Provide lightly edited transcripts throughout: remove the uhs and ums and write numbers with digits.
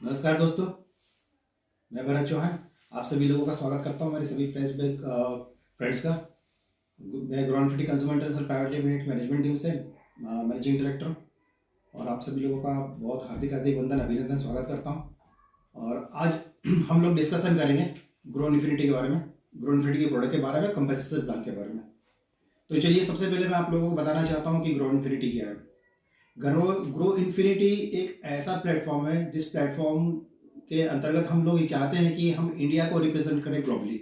नमस्कार दोस्तों, मैं भरत चौहान आप सभी लोगों का स्वागत करता हूं मेरे सभी फेसबुक फ्रेंड्स का। मैं ग्रोन फिटी consumer international private limited management team से मैनेजिंग डायरेक्टर हूं और आप सभी लोगों का बहुत हार्दिक हार्दिक वंदन अभिनंदन स्वागत करता हूं। और आज हम लोग डिस्कशन करेंगे ग्रो इन्फिनिटी के बारे में, ग्रो इन्फिनिटी के प्रोडक्ट के बारे में, कंपेंसेशन प्लान के बारे में। तो चलिए, सबसे पहले मैं आप लोगों को बताना चाहता हूँ कि ग्रो इन्फिनिटी क्या है। ग्रो इन्फिनिटी एक ऐसा प्लेटफॉर्म है जिस प्लेटफॉर्म के अंतर्गत हम लोग ये चाहते हैं कि हम इंडिया को रिप्रेजेंट करें ग्लोबली।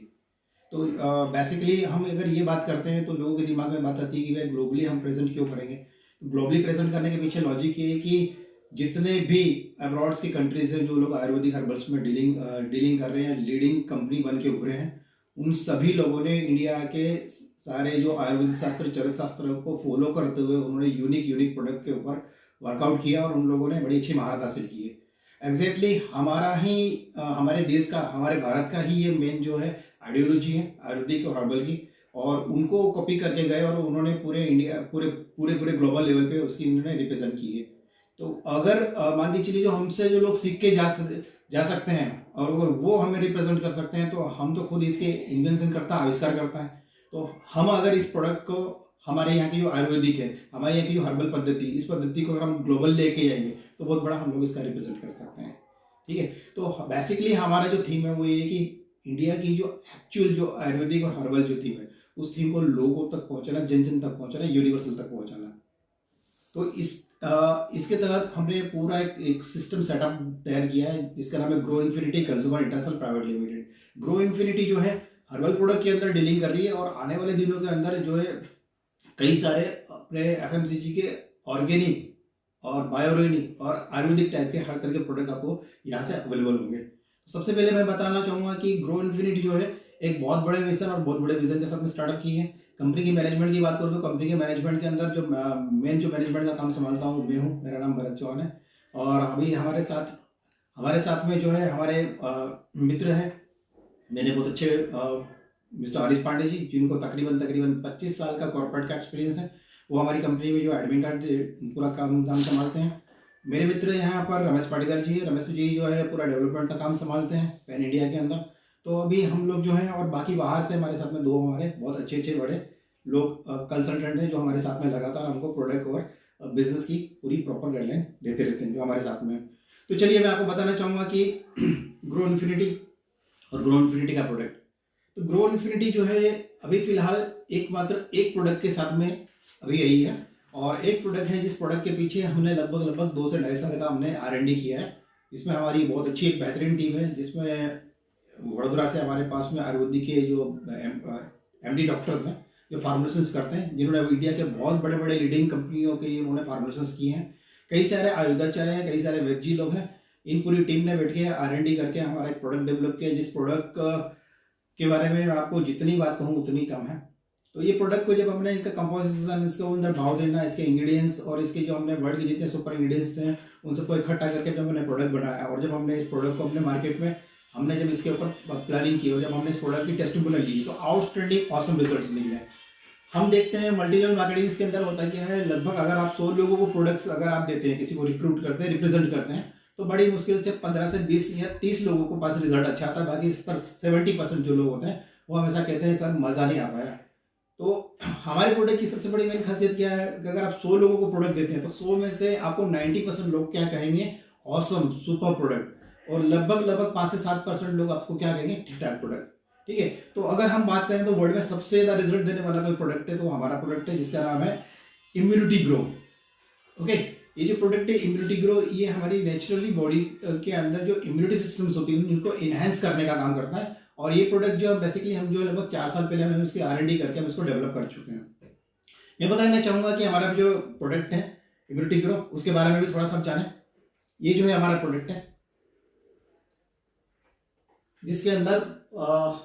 तो बेसिकली हम अगर ये बात करते हैं तो लोगों के दिमाग में बात आती है कि भाई ग्लोबली हम प्रेजेंट क्यों करेंगे। तो ग्लोबली प्रेजेंट करने के पीछे लॉजिक ये है कि जितने भी अब्रॉड्स की कंट्रीज हैं जो लोग आयुर्वेदिक हर्बल्स में डीलिंग कर रहे हैं, लीडिंग कंपनी बन के उभरे हैं, उन सभी लोगों ने इंडिया के सारे जो आयुर्वेदिक शास्त्र, चरक शास्त्र को फॉलो करते हुए उन्होंने यूनिक प्रोडक्ट के ऊपर वर्कआउट किया और उन लोगों ने बड़ी अच्छी महारत हासिल की है। एग्जैक्टली हमारा ही हमारे देश का, हमारे भारत का ही ये मेन जो है आइडियोलॉजी है आयुर्वेदिक और हर्बल की, और उनको कॉपी करके गए और उन्होंने पूरे इंडिया पूरे ग्लोबल लेवल पे उसकी उन्होंने रिप्रेजेंट की है। तो अगर मान के चलिए जो हमसे जो लोग सीख के जा सकते हैं और अगर वो हमें रिप्रेजेंट कर सकते हैं तो हम तो खुद इसके इन्वेंशन करता है, आविष्कार करता है। तो हम अगर इस प्रोडक्ट को, हमारे यहाँ की जो आयुर्वेदिक है, हमारे यहाँ की जो हर्बल पद्धति, इस पद्धति को अगर हम ग्लोबल लेके जाएंगे तो बहुत बड़ा हम लोग इसका रिप्रेजेंट कर सकते हैं। ठीक है, तो बेसिकली हमारा जो थीम है वो ये है कि इंडिया की जो एक्चुअल जो आयुर्वेदिक और हर्बल जो थीम है उस थीम को लोगों तक पहुंचाना, जन जन तक पहुंचाना, यूनिवर्सल तक पहुंचाना। तो इसके तहत हमने पूरा एक सिस्टम सेटअप तैयार किया है जिसका नाम है grow infinity consumer international private limited. Grow infinity जो है हर्बल प्रोडक्ट के अंदर डीलिंग कर रही है और आने वाले दिनों के अंदर जो है कई सारे अपने एफएमसीजी के ऑर्गेनिक और बायोऑर्गेनिक और आयुर्वेदिक टाइप के हर तरह के प्रोडक्ट आपको यहाँ से अवेलेबल होंगे। सबसे पहले मैं बताना चाहूँगा कि ग्रो इन्फिनिटी जो है एक बहुत बड़े मिशन और बहुत बड़े विजन के साथ में स्टार्टअप की है। कंपनी की मैनेजमेंट की बात करूँ तो कंपनी के मैनेजमेंट के अंदर जो मेन जो मैनेजमेंट का काम संभालता हूँ मैं हूँ, मेरा नाम भरत चौहान है। और अभी हमारे साथ में जो है हमारे मित्र हैं, मेरे बहुत अच्छे मिस्टर हरीश पांडे जी, जिनको तकरीबन 25 साल का कॉर्पोरेट का एक्सपीरियंस है। वो हमारी कंपनी में जो एडमिन कार्ड पूरा काम धाम संभालते हैं। मेरे मित्र यहाँ पर रमेश पाटीदार जी है, रमेश जी जो है पूरा डेवलपमेंट का काम संभालते हैं पैन इंडिया के अंदर। तो अभी हम लोग जो हैं, और बाकी बाहर से हमारे साथ में दो हमारे बहुत अच्छे बड़े लोग कंसल्टेंट हैं जो हमारे साथ में लगातार हमको प्रोडक्ट और बिजनेस की पूरी प्रॉपर गाइडलाइन देते रहते हैं जो हमारे साथ में। तो चलिए मैं आपको बताना चाहूँगा कि ग्रो इन्फिनिटी और ग्रो इन्फिनिटी का प्रोडक्ट। तो ग्रो इन्फिनिटी जो है अभी फिलहाल एकमात्र एक प्रोडक्ट के साथ में अभी यही है, और एक प्रोडक्ट है जिस प्रोडक्ट के पीछे हमने लगभग 2 से 2.5 साल का हमने R&D किया है। इसमें हमारी बहुत अच्छी एक बेहतरीन टीम है जिसमें वडोदरा से हमारे पास में आयुर्वेदिक के जो MD डॉक्टर्स हैं जो फार्मेसिस्ट करते हैं, जिन्होंने इंडिया के बहुत बड़े बड़े लीडिंग कंपनियों के उन्होंने फार्मेसिस्ट किए हैं। कई सारे आयुर्वेदाचार्य हैं, कई सारे वैद्य लोग हैं। इन पूरी टीम ने बैठ के R&D करके हमारा एक प्रोडक्ट डेवलप किया जिस प्रोडक्ट के बारे में आपको जितनी बात कहूँ उतनी कम है। तो ये प्रोडक्ट को जब हमने इनका कंपोजिशन, इसके अंदर भाव देना, इसके इंग्रेडिएंट्स और इसके जो हमने वर्ल्ड के जितने सुपर इंग्रेडिएंट्स थे उन सबको इकट्ठा करके जब हमने प्रोडक्ट बनाया और जब हमने इस प्रोडक्ट को अपने मार्केट में हमने जब इसके ऊपर प्लानिंग की और जब हमने इस प्रोडक्ट की टेस्टिंग ली तो आउटस्टैंडिंग ऑसम रिजल्ट्स निकले। हम देखते हैं मल्टी लेवल मार्केटिंग इसके अंदर होता क्या है, लगभग अगर आप 100 लोगों को प्रोडक्ट्स अगर आप देते हैं, किसी को रिक्रूट करते हैं, रिप्रेजेंट करते हैं, तो बड़ी मुश्किल से 15 से 20 या 30 लोगों को पास रिजल्ट अच्छा आता है। बाकी इस पर 70% जो लोग होते हैं वो हमेशा कहते हैं सर मजा नहीं आ पाया। तो हमारे प्रोडक्ट की सबसे बड़ी मेन खासियत क्या है कि अगर आप 100 लोगों को प्रोडक्ट देते हैं तो 100 में से आपको 90% लोग क्या कहेंगे, ऑसम, सुपर प्रोडक्ट, और लगभग 5 से 7% लोग आपको क्या कहेंगे, ठीक ठाक प्रोडक्ट। ठीक है, तो अगर हम बात करें तो वर्ल्ड में सबसे ज्यादा रिजल्ट देने वाला कोई प्रोडक्ट है तो हमारा प्रोडक्ट है जिसका नाम है इम्यूनिटी ग्रो। ओके, ये जो प्रोडक्ट है इम्यूनिटी ग्रो, ये हमारी नेचुरली बॉडी के अंदर जो इम्यूनिटी सिस्टम्स होती है उनको इनहेंस करने का काम करता है। और ये प्रोडक्ट जो बेसिकली हम जो लगभग 4 साल पहले हमने उसकी R&D करके हम इसको डेवलप कर चुके हैं। मैं बताना चाहूंगा कि हमारा जो प्रोडक्ट है इम्यूनिटी ग्रो, उसके बारे में भी थोड़ा सा जाने। ये जो है हमारा प्रोडक्ट है जिसके अंदर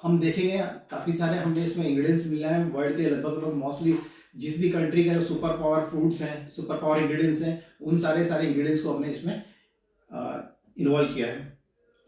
हम देखेंगे काफी सारे हमने इसमें इंग्रेडिएंट्स मिला है वर्ल्ड के लगभग मोस्टली जिस भी कंट्री का जो सुपर पावर फूड्स हैं, सुपर पावर इंग्रेडिएंट्स हैं, उन सारे इंग्रेडिएंट्स को हमने इसमें इन्वॉल्व किया है।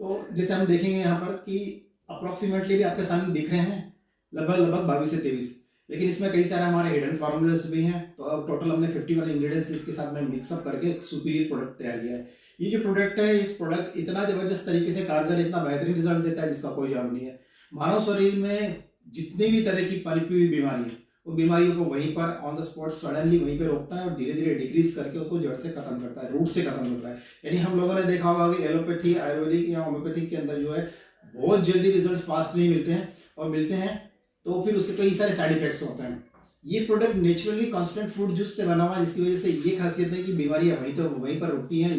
तो जैसे हम देखेंगे यहाँ पर कि अप्रोक्सीमेटली भी आपके सामने दिख रहे हैं लगभग 22 से 23, लेकिन इसमें कई सारे हमारे हिडन फॉर्मूलास भी हैं। तो अब टोटल हमने 51 इंग्रेडिएंट्स इसके साथ में मिक्सअप करके एक सुपीरियर प्रोडक्ट तैयार किया है। ये जो प्रोडक्ट है, इस प्रोडक्ट इतना जबरदस्त तरीके से कारगर, इतना बेहतरीन रिजल्ट देता है जिसका कोई जवाब नहीं है। मानव शरीर में जितनी भी तरह की पनपी हुई बीमारी है, वो बीमारियों को वहीं पर ऑन द स्पॉट सडनली वहीं पे रोकता है और धीरे धीरे डिक्रीज करके उसको जड़ से खत्म करता है, रूट से खत्म करता है। यानी हम लोगों ने देखा होगा कि एलोपैथी, आयुर्वेदिक या होम्योपैथिक के अंदर जो है बहुत जल्दी रिजल्ट फास्ट नहीं मिलते हैं, और मिलते हैं तो फिर उसके कई सारे साइड इफेक्ट्स होते हैं। ये product naturally constant fruit juice से बना हुआ है, जिसकी वजह से ये खासियत है कि बीमारियां वहीं पर रुकती हैं,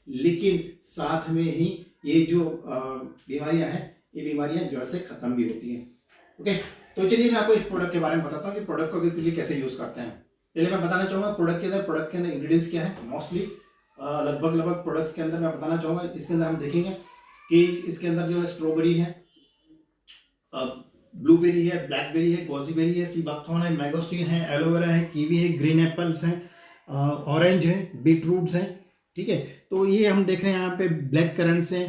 लेकिन साथ में ही ये जो बीमारियां हैं, ये बीमारियां जड़ से खत्म भी होती हैं। ओके, तो चलिए मैं आपको इस प्रोडक्ट के बारे में बताता हूँ कि प्रोडक्ट को किसके लिए कैसे यूज करते हैं। पहले मैं बताना चाहूंगा प्रोडक्ट के अंदर इंग्रेडिएंट्स क्या है। मोस्टली लगभग प्रोडक्ट्स के अंदर मैं बताना चाहूंगा, इसके अंदर हम देखेंगे कि इसके अंदर जो है स्ट्रॉबेरी है, ब्लूबेरी है, ब्लैकबेरी है, गोजीबेरी है, सी बकथॉर्न है, मैंगोस्टीन है, एलोवेरा है, कीवी है, ग्रीन एप्पल्स हैं, ऑरेंज है, बीटरूट्स हैं। ठीक है, तो ये हम देख रहे हैं यहाँ पे ब्लैक करंट्स हैं,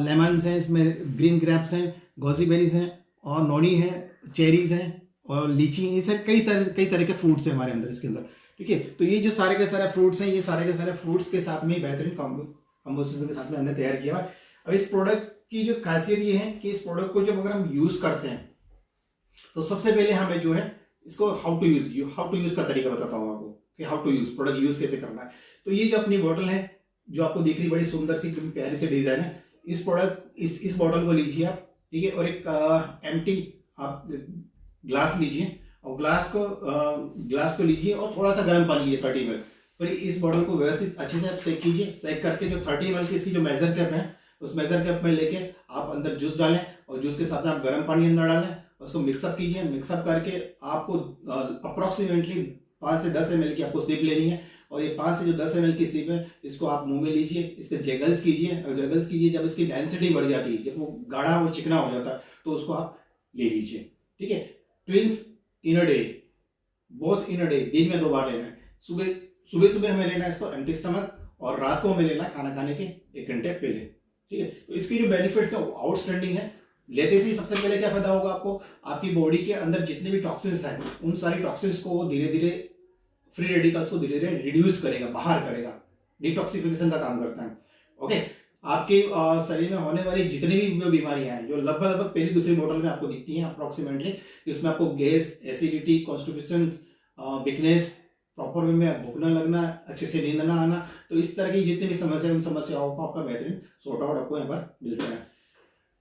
लेमन्स हैं, इसमें ग्रीन ग्रेप्स हैं, गोजीबेरीज हैं, और नोनी है, चेरीज हैं, और लीची है। ये सर कई तरह के फ्रूट्स हैं हमारे अंदर इसके अंदर। ठीक है, तो ये जो सारे के सारे फ्रूट्स हैं, ये सारे के सारे फ्रूट्स के साथ में बेहतरीन कॉम्पोजिशन के साथ में हमने तैयार किया है। अब इस प्रोडक्ट की जो खासियत ये है कि इस प्रोडक्ट को जब अगर हम यूज करते हैं तो सबसे पहले हमें जो है इसको हाउ टू यूज का तरीका बताता हूँ आपको कि how to use, product use कैसे करना है। तो ये जो अपनी बोतल है, जो आपको दिख रही बड़ी सुंदर सी प्यारी से डिजाइन है, इस प्रोडक्ट इस बोतल को लीजिए आप। ठीक है, और एक एम्प्टी आप ग्लास लीजिए, और ग्लास को लीजिए और थोड़ा सा गर्म पानी लीजिए 30 ml। फिर इस बॉटल को व्यवस्थित अच्छे से आप सेक कीजिए। सेक करके जो 30 ml की इसकी जो मेजर कप है, उस मेजर कप में लेके आप अंदर जूस डालें, और जूस के साथ में आप गर्म पानी अंदर डालें, उसको मिक्सअप कीजिए। मिक्सअप करके आपको अप्रोक्सीमेटली 5 से 10 ml की आपको सिप लेनी है, और ये 5 से जो 10 ml की सिप है, इसको आप मुंह में लीजिए, इसके जगल्स कीजिए, और जगल्स कीजिए। जब इसकी डेंसिटी बढ़ जाती है, जब वो गाढ़ा और चिकना हो जाता है, तो उसको आप ले लीजिए। ठीक है, twins in a day, both in a day, दिन में 2 बार लेना है। सुबह हमें लेना है इसको एम्प्टी स्टमक, और रात को हमें लेना है खाना खाने के 1 घंटे पहले। ठीक है, तो इसकी जो बेनिफिट्स है आउटस्टैंडिंग है। लेते ही सबसे पहले क्या फायदा होगा आपको, आपकी बॉडी के अंदर जितने भी टॉक्सिन्स हैं, उन सारी टॉक्सिन्स को धीरे धीरे, फ्री रेडिकल्स को धीरे धीरे रिड्यूस करेगा, बाहर करेगा, डिटॉक्सिफिकेशन का काम करता है। ओके, आपके शरीर में होने वाली जितनी भी बीमारियां हैं, जो लगभग पहली दूसरी बोतल में आपको दिखती हैं अप्रोक्सीमेटली, इसमें आपको gas, acidity, constipation, weakness, proper way में भूख न लगना, अच्छे से नींद ना आना, तो इस तरह की जितनी भी समस्या, उन समस्याओं को आपका बेहतरीन सॉर्ट आउट आपको यहाँ पर मिलता है।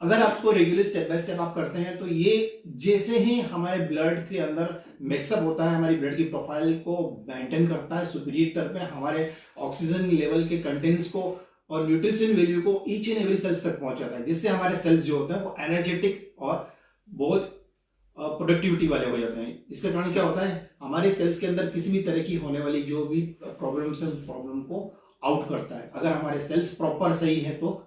अगर आपको रेगुलर स्टेप बाय स्टेप आप करते हैं, तो ये जैसे ही हमारे ब्लड के अंदर मिक्सअप होता है, हमारी ब्लड की प्रोफाइल को मेंटेन करता है, सुपीरियर तरफ में हमारे ऑक्सीजन लेवल के कंटेंट्स को और न्यूट्रिशन वैल्यू को ईच एंड एवरी सेल्स तक पहुंचाता है, जिससे हमारे सेल्स जो होते हैं वो एनर्जेटिक और बहुत प्रोडक्टिविटी वाले हो जाते हैं। इसके कारण क्या होता है, हमारे सेल्स के अंदर किसी भी तरह की होने वाली जो भी प्रॉब्लम्स है, प्रॉब्लम को आउट करता है। अगर हमारे सेल्स प्रॉपर सही है तो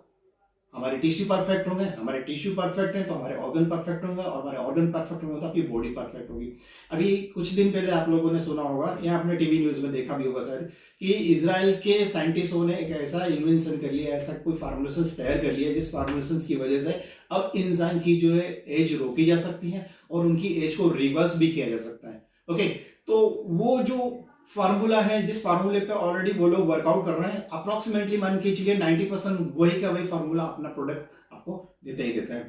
हमारे टिश्यू परफेक्ट होंगे, हमारे टिश्यू परफेक्ट है तो हमारे ऑर्गन परफेक्ट होंगे, और हमारे ऑर्गन परफेक्ट होंगे तो आपकी बॉडी परफेक्ट होगी। अभी कुछ दिन पहले आप लोगों ने सुना होगा या आपने टीवी न्यूज में देखा भी होगा शायद, कि इजराइल के साइंटिस्टों ने एक ऐसा इन्वेंशन कर लिया, ऐसा कोई फार्मुलेशन तैयार कर लिया, जिस फार्मुलेशन की वजह से अब इंसान की जो है एज रोकी जा सकती है और उनकी एज को रिवर्स भी किया जा सकता है। ओके, तो वो जो फार्मूला है, जिस फार्मूले पे ऑलरेडी वो लोग वर्कआउट कर रहे हैं, अप्रोक्सीमेटली मान के चलिए 90% वही का वही फार्मूला अपना प्रोडक्ट आपको देता ही देता है।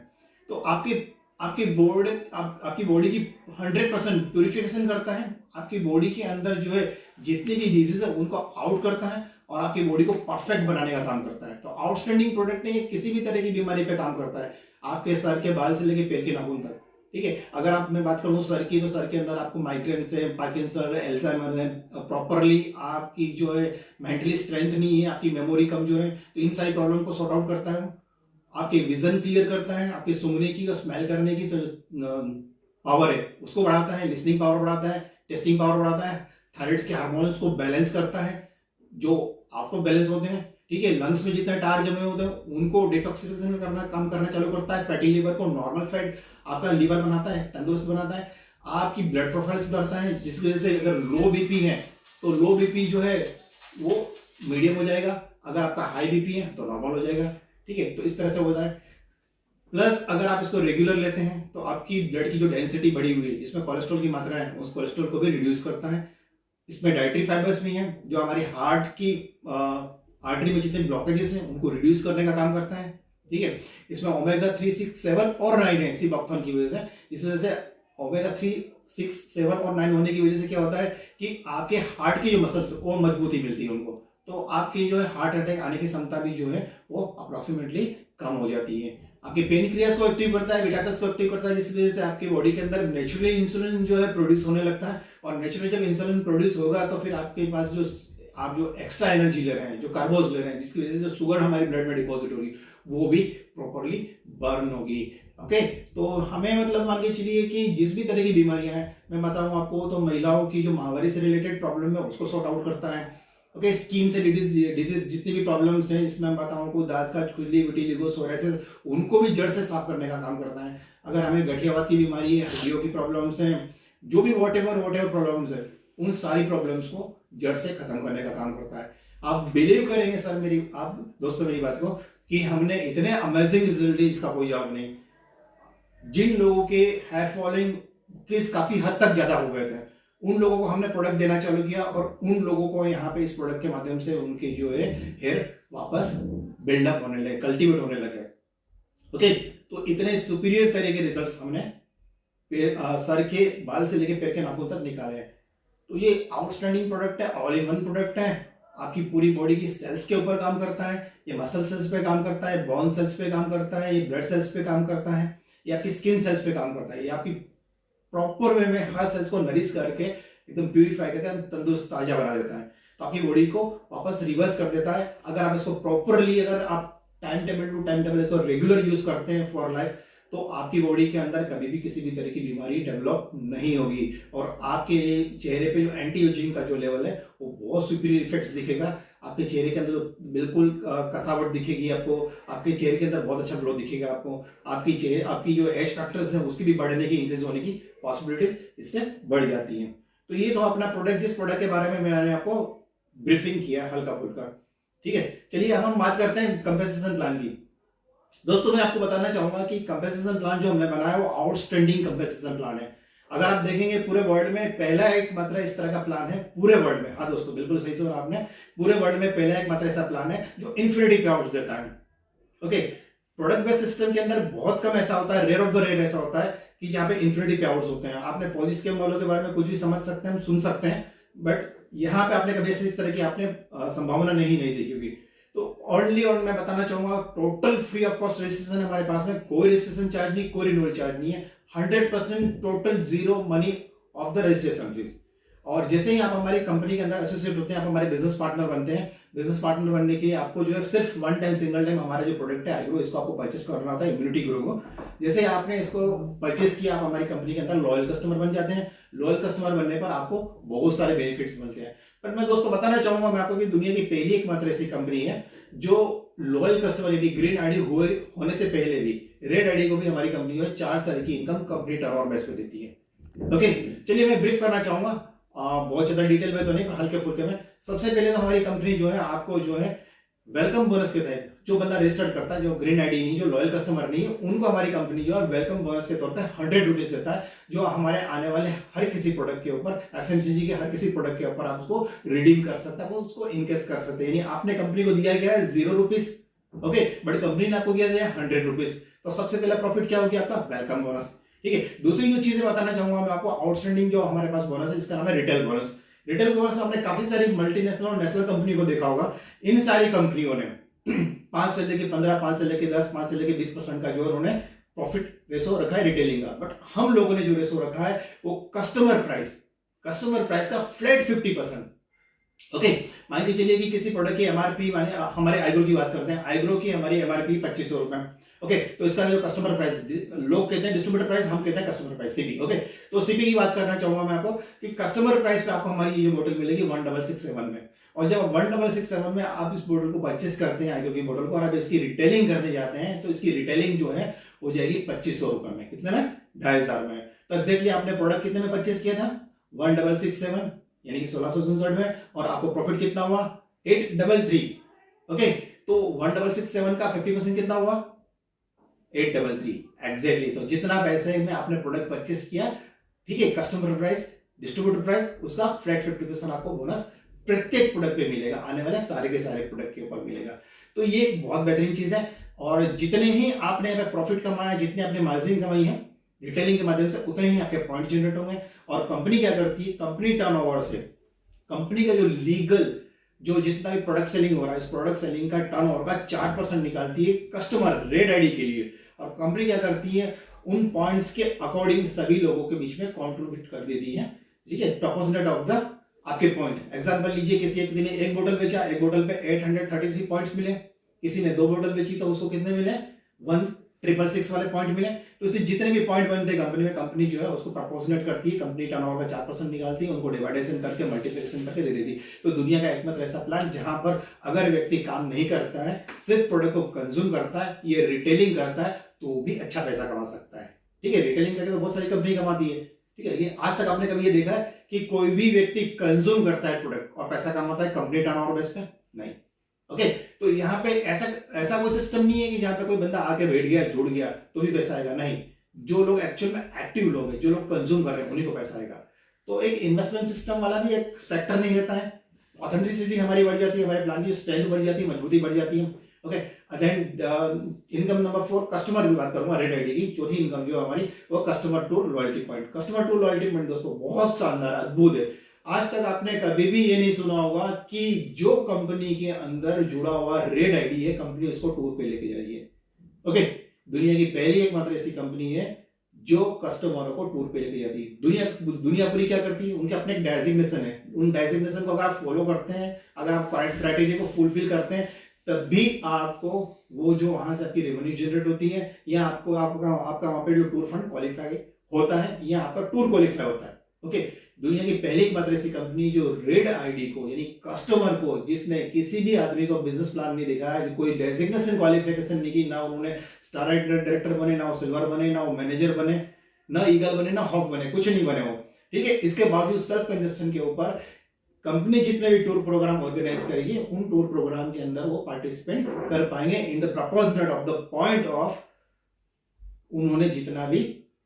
तो आपकी बॉडी की 100% प्यूरिफिकेशन करता है, आपकी बॉडी के अंदर जो है जितनी भी डिजीज है उनको आउट करता है, और आपकी बॉडी को परफेक्ट बनाने का काम करता है। तो आउटस्टैंडिंग प्रोडक्ट है, ये किसी भी तरह की बीमारी पे काम करता है, आपके सर के बाल से लेकर पैर के नाखून तक। ठीक है, अगर आप मैं बात करूं सर की, तो सर के अंदर आपको माइग्रेन से, पार्किंसन, एल्जाइमर है, प्रॉपरली आपकी जो है मेंटली स्ट्रेंथ नहीं है, आपकी मेमोरी कमजोर है, तो इन सारी प्रॉब्लम को सॉर्ट आउट करता है। आपके विजन क्लियर करता है, आपके सूंघने की और स्मेल करने की पावर है उसको बढ़ाता है, लिसनिंग पावर बढ़ाता है, टेस्टिंग पावर बढ़ाता है, थायराइड के हार्मोन्स को बैलेंस करता है, जो आपको बैलेंस होते हैं। ठीक है, लंग्स में जितने टार जमे होते हैं उनको डिटॉक्सिफिकेशन काम करना चालू करता है, फैटी लीवर को नॉर्मल फैट आपका लीवर बनाता है, तंदुरुस्त बनाता है, आपकी ब्लड प्रोफाइल सुधारता है, जिसकी वजह से अगर लो बीपी है तो लो बीपी जो है वो मीडियम हो जाएगा, अगर आपका हाई बीपी है तो नॉर्मल हो जाएगा। ठीक है, तो इस तरह से होता है। प्लस अगर आप इसको रेगुलर लेते हैं तो आपकी ब्लड की जो डेंसिटी बढ़ी हुई है, जिसमें कोलेस्ट्रॉल की मात्रा है, उस कोलेस्ट्रॉल को भी रिड्यूस करता है। इसमें डाइटरी फाइबर्स भी हैं जो हमारी हार्ट की आर्टरी में जितने ब्लॉकेजेस हैं उनको रिड्यूस करने का काम करता है। ठीक है, इसमें ओमेगा 3, 6, 7 और 9 है सीबॉक्थोन की वजह से। इस वजह से ओमेगा 3, 6, 7 और 9 होने की वजह से क्या होता है कि आपके हार्ट की जो मसल्स वो मजबूती मिलती है उनको, तो आपकी जो है हार्ट अटैक आने की क्षमता भी जो है वो अप्रोक्सीमेटली कम हो जाती है। आपके पेनक्रियास को एक्टिव करता है, बीटा सेल्स को एक्टिव करता है, जिस वजह से आपकी बॉडी के अंदर नेचुरली इंसुलिन जो है प्रोड्यूस होने लगता है, और नेचुरली जब इंसुलिन प्रोड्यूस होगा तो फिर आपके पास जो आप जो एक्स्ट्रा एनर्जी ले रहे हैं, जो कार्बोज ले रहे हैं, जिसकी वजह से जो शुगर हमारी ब्लड में डिपॉजिट होगी वो भी प्रॉपरली बर्न होगी। ओके, तो हमें मतलब मान के चलिए कि जिस भी तरह की बीमारियां हैं, मैं बताऊं आपको, तो महिलाओं की जो माहवारी से रिलेटेड प्रॉब्लम है उसको सॉर्ट आउट करता है। ओके, स्किन से डिजीज जितनी भी प्रॉब्लम्स हैं, जिसमें मैं बताऊं आपको दांत का खुजली, विटिलिगो, सोरायसिस, उनको भी जड़ से साफ करने का काम करता है। अगर हमें गठियावात की बीमारी है, हड्डियों की प्रॉब्लम्स हैं, जो भी वॉट एवर प्रॉब्लम्स है, उन सारी प्रॉब्लम्स को जड़ से खत्म करने का काम करता है। आप बिलीव करेंगे सर आप दोस्तों मेरी बात को, कि हमने इतने अमेजिंग रिजल्ट दिए इसका कोई जवाब नहीं। जिन लोगों के हेयर फॉलिंग केस काफी हद तक ज्यादा हो गए थे, उन लोगों को हमने प्रोडक्ट देना चालू किया, और उन लोगों को यहाँ पे इस प्रोडक्ट के माध्यम से उनके जो है हेयर वापस बिल्डअप होने लगे, कल्टीवेट होने लगे। ओके, तो इतने सुपीरियर तरह के रिजल्ट्स हमने सर के बाल से लेकर पैर के नाखून तक निकाले हैं। तो ये आउटस्टैंडिंग प्रोडक्ट है, ऑल इन वन प्रोडक्ट है। आपकी पूरी बॉडी की सेल्स के ऊपर काम करता है, ये मसल सेल्स पे काम करता है, बोन सेल्स पे काम करता है, ये ब्लड सेल्स पे काम करता है, ये आपकी स्किन सेल्स पे काम करता है। ये आपकी प्रॉपर वे में हर सेल्स को नरिश करके एकदम प्यूरिफाई करके तंदुरुस्त ताजा बना देता है, तो आपकी बॉडी को वापस रिवर्स कर देता है। अगर आप इसको प्रॉपरली, अगर आप time table to time table इसको रेगुलर यूज करते हैं फॉर लाइफ, तो आपकी बॉडी के अंदर कभी भी किसी भी तरह की बीमारी डेवलप नहीं होगी, और आपके चेहरे पे जो एंटी एजिंग का जो लेवल है वो बहुत सुपीरियर इफेक्ट्स दिखेगा। आपके चेहरे के अंदर बिल्कुल कसावट दिखेगी आपको, आपके चेहरे के अंदर बहुत अच्छा ग्लो दिखेगा आपको, आपकी जो एज फैक्टर्स है उसकी भी बढ़ने की, इंक्रीज होने की पॉसिबिलिटीज इससे बढ़ जाती हैं। तो ये तो अपना प्रोडक्ट, जिस प्रोडक्ट के बारे में मैंने आपको ब्रीफिंग किया हल्का फुल्का। ठीक है, चलिए अब हम बात करते हैं कंपेंसेशन प्लान की। दोस्तों मैं आपको बताना चाहूंगा कि कंपेंसेशन प्लान जो हमने बनाया वो आउटस्टैंडिंग कंपेंसेशन प्लान है। अगर आप देखेंगे पूरे वर्ल्ड में पहला एक मात्र इस तरह का प्लान है पूरे वर्ल्ड में। हाँ दोस्तों, बिल्कुल सही सुना आपने, पूरे वर्ल्ड में पहला एक मात्र ऐसा प्लान है जो इन्फिनिटी पे आउट देता है। ओके, प्रोडक्ट बेस्ड सिस्टम के अंदर बहुत कम ऐसा होता है, रेयर ऑफ द रेयर ऐसा होता है कि जहां पे इन्फिनिटी पे आउट्स होते हैं। आपने पॉलिश के मॉडलों के बारे में कुछ भी समझ सकते हैं, सुन सकते हैं, बट यहाँ पे आपने कभी ऐसे इस तरह की आपने संभावना नहीं देखी होगी। तो ओनली और मैं बताना चाहूंगा total free of cost registration है हमारे पास में, कोई रजिस्ट्रेशन चार्ज नहीं, कोई रिन्यूअल चार्ज नहीं है, 100% total zero money of the registration fees. और जैसे ही आप हमारी कंपनी के अंदर एसोसिएट होते हैं, आप हमारे बिजनेस पार्टनर बनते हैं। बिजनेस पार्टनर बनने के लिए आपको जो है सिर्फ वन टाइम सिंगल टाइम हमारा जो प्रोडक्ट है आईग्रो, इसको आपको परचेस करना होता है, इम्यूनिटी ग्रो को। जैसे ही आपने इसको परचेस किया, आप हमारी कंपनी के अंदर लॉयल कस्टमर बन जाते हैं। लॉयल कस्टमर बनने पर आपको बहुत सारे बेनिफिट्स मिलते हैं। पर मैं दोस्तों बताना चाहूंगा मैं आपको कि दुनिया की पहली एक मात्र ऐसी कंपनी है जो लॉयल कस्टमर यदि ग्रीन आईडी होने से पहले भी रेड आईडी को भी हमारी कंपनी जो है 4 तरह की इनकम कंपनी टर्नओवर बेस पे देती है। ओके, चलिए मैं ब्रीफ करना चाहूंगा, बहुत ज्यादा डिटेल में तो नहीं, हल्के फुल्के में। सबसे पहले तो हमारी कंपनी जो है आपको जो है वेलकम बोनस के तहत, जो बंदा रजिस्टर्ड करता है, जो ग्रीन आईडी नहीं, जो लॉयल कस्टमर नहीं है, उनको हमारी कंपनी जो है वेलकम बोनस के तौर पे 100 रुपीज देता है, जो हमारे आने वाले हर किसी प्रोडक्ट के ऊपर, एफएमसीजी के हर किसी प्रोडक्ट के ऊपर आप उसको रिडीम कर सकते हैं, उसको इनकेस कर सकते हैं। यानी आपने कंपनी को दिया गया है 0 रुपीज, ओके, बट कंपनी ने आपको दिया है 100 रुपीज। तो सबसे पहला प्रॉफिट क्या हो गया आपका? Welcome bonus. ठीक है, दूसरी जो चीजें बताना चाहूंगा मैं आपको, आउटस्टैंडिंग जो हमारे पास बोनस है, इसका नाम है रिटेल बोनस। रिटेल बोनस में आपने काफी सारी मल्टीनेशनल और नेशनल कंपनी को देखा होगा। इन सारी कंपनियों ने 5 से लेके 15, 5 से लेके 10, 5 से लेके 20% का जो उन्होंने प्रॉफिट रेशो रखा है रिटेलिंग का। बट हम लोगों ने जो रेशो रखा है वो कस्टमर प्राइस का फ्लैट 50%। ओके, मान के चलिए कि किसी प्रोडक्ट की एमआरपी, माने हमारे आईग्रो की बात करते हैं, आईग्रो की हमारी एमआरपी 2500 रुपए। ओके, तो इसका जो कस्टमर प्राइस, लोग कहते हैं डिस्ट्रीब्यूटर प्राइस, हम कहते हैं कस्टमर प्राइस, सीपी। ओके, तो सीपी की बात करना चाहूंगा मैं आपको कि कस्टमर प्राइस पे आपको हमारी ये बोतल मिलेगी 1667 में। और जब 1667 में आप इस बोतल को परचेस करते हैं, आईग्रो की बोतल को, और आप इसकी रिटेलिंग करने जाते हैं, तो इसकी रिटेलिंग जो है हो जाएगी 2500 रुपए में। कितने में? 2500 में। तो एक्जैक्टली आपने प्रोडक्ट कितने में परचेस किया था? 1667, यानी कि 1667 में, और आपको प्रॉफिट कितना हुआ? 833। ओके, तो 1667 का 50% कितना हुआ? 833 एग्जैक्टली। तो जितना पैसे में आपने प्रोडक्ट परचेस किया, ठीक है, कस्टमर प्राइस, डिस्ट्रीब्यूटर प्राइस, उसका फ्लैट 50% आपको बोनस प्रत्येक प्रोडक्ट पे मिलेगा, आने वाले सारे के सारे प्रोडक्ट के ऊपर मिलेगा। तो ये एक बहुत बेहतरीन चीज है। और जितने ही आपने प्रॉफिट कमाया, जितने आपने मार्जिन कमाई है रिटेलिंग के माध्यम से, उतने ही आपके पॉइंट जनरेट होंगे। और कंपनी क्या करती है, कंपनी टर्नओवर से, कंपनी का जो लीगल जो जितना भी प्रोडक्ट सेलिंग हो रहा है, इस प्रोडक्ट सेलिंग का टर्नओवर का 4% निकालती है कस्टमर रेड आईडी के लिए। और कंपनी क्या करती है, उन पॉइंट्स के अकॉर्डिंग सभी लोगों के बीच में कॉन्ट्रीब्यूट कर देती है, ठीक है, प्रोपोर्शनेट ऑफ द आपके पॉइंट। एग्जांपल लीजिए, किसी एक ने एक बोतल बेचा, एक बोतल पे 833 पॉइंट्स मिले, किसी ने 2 बोतल बेची तो उसको कितने मिले, 1666 वाले पॉइंट मिले। तो इससे जितने भी पॉइंट बनते कंपनी में, कंपनी जो है उसको प्रोपोर्शनेट करती है, कंपनी टर्नओवर का 4% निकालती है, उनको डिवाइडेशन करके मल्टीप्लिकेशन करके दे देती है। तो दुनिया का एकमात्र ऐसा प्लान जहां पर अगर व्यक्ति काम नहीं करता है, सिर्फ प्रोडक्ट को कंज्यूम करता है, ये रिटेलिंग करता है, तो भी अच्छा पैसा कमा सकता है, ठीक है। रिटेलिंग करके तो बहुत सारी कंपनी कमाती है, ठीक है। लेकिन आज तक आपने कभी ये देखा है कि कोई भी व्यक्ति कंज्यूम करता है प्रोडक्ट और पैसा कमाता है कंपनी टर्नओवर बेस पे? नहीं। ओके, तो यहाँ पे ऐसा कोई सिस्टम नहीं है कि जहां पे कोई बंदा आके बैठ गया, जुड़ गया तो भी पैसा आएगा। नहीं, जो लोग एक्चुअल में एक्टिव लोग हैं, जो लोग कंज्यूम कर रहे हैं, उन्हीं को पैसा आएगा। तो एक इन्वेस्टमेंट सिस्टम वाला भी एक फैक्टर नहीं रहता है। ऑथेंटिसिटी हमारी बढ़ जाती है, हमारे प्लान की स्ट्रेंथ बढ़ जाती है, मजबूती बढ़ जाती है। Okay, then income number 4, customer की बात करूंगा, रेड आईडी की चौथी इनकम जो हमारी, वो customer to loyalty point. Customer to loyalty point दोस्तों बहुत शानदार, अद्भुत है। आज तक आपने कभी भी ये नहीं सुना होगा कि जो कंपनी के अंदर जुड़ा हुआ रेड आईडी है, कंपनी उसको टूर पे लेके जा रही है। ओके, दुनिया की पहली एकमात्र ऐसी कंपनी है जो कस्टमरों को टूर पे लेके जाती है। दुनिया पूरी क्या करती है, उनके अपने एक डेजिग्नेशन है। उन डेजिग्नेशन को अगर आप फॉलो करते हैं, अगर आप क्राइटेरिया को फुलफिल करते हैं, तब भी आपको वो जो वहां से आपकी रेवेन्यू जनरेट होती है, या आपको आपका वहां पे जो टूर फंड क्वालिफाई होता है, या आपका टूर क्वालिफाई होता है। ओके, दुनिया की पहली एकमात्र ऐसी कंपनी जो रेड आईडी को, यानी कस्टमर को, जिसने किसी भी आदमी को बिजनेस प्लान नहीं दिखाया, कोई डेजिग्नेशन क्वालिफिकेशन नहीं की, ना उन्होंने स्टार डायरेक्टर बने, ना वो सिल्वर बने, ना वो मैनेजर बने, ना ईगल बने, ना हॉक बने, कुछ नहीं बने हो, ठीक है। इसके बावजूद सेल्फ कंजप्शन के ऊपर कंपनी जितने भी टूर प्रोग्राम ऑर्गेनाइज करेगी, उन टूर प्रोग्राम के अंदर वो पार्टिसिपेट कर पाएंगे in the proportionate of the point of उन्होंने जितना भी